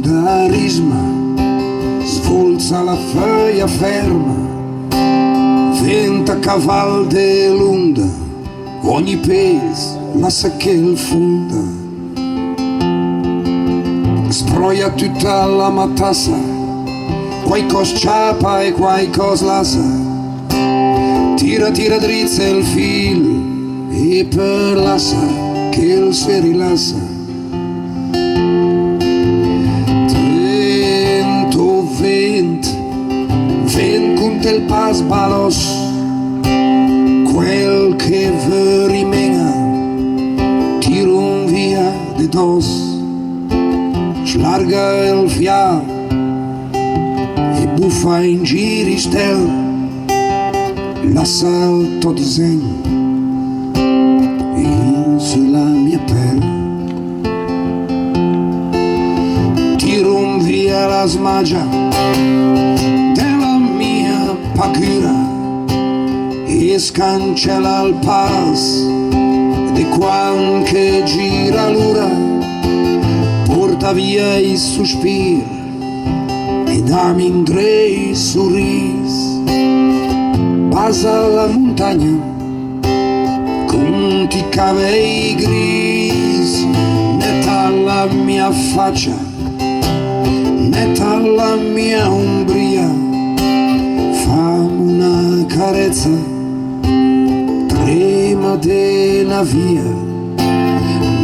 da risma, svolza la feuia ferma, venta caval de l'onda, ogni pes lascia che il fonda, sbroia tutta la matassa, qualcos ciapa e qualcos lassa, tira drizza il fil e per lassa che il si rilassa. Vent con il pas balos, quel che vă rimena, tiro via de dos, slarga il fiar e buffa in giri stel, lascia il tuo disegno sulla mia pelle. Tiro via la smagia della mia paura e scancella il pas di qualche gira l'ora, porta via i sospiri e dammi in tre sorrisi, passa la montagna con ti cabelli grigi, netta la mia faccia, netta la mia ombria, fammi una carezza, trema della via,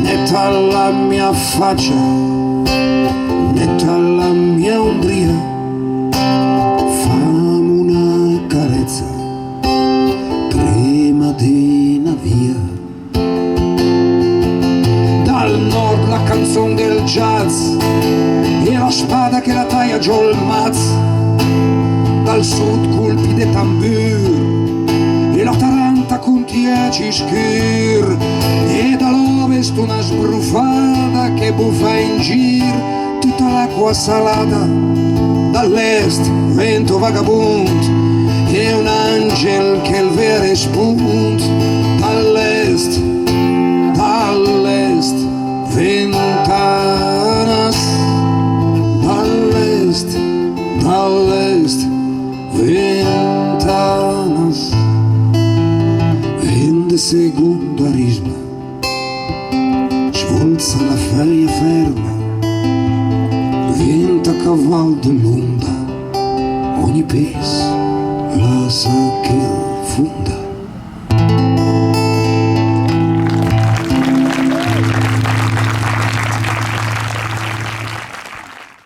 netta la mia faccia, netta la mia ombria, fammi una carezza, trema della via. Dal nord la canzone del jazz e la spada che la taglia giù il mazz, dal sud colpi de tambur e la taranta con 10 scur, e dall'ovest una sbruffata che buffa in gir tutta l'acqua salata, dall'est vento vagabond e un angel che il vero spunt, dall'est ventanas, dall'est ventanas, vende secondo risma, svolza la feuia ferma, venta caval dell'onda, ogni pes lascia che fonda.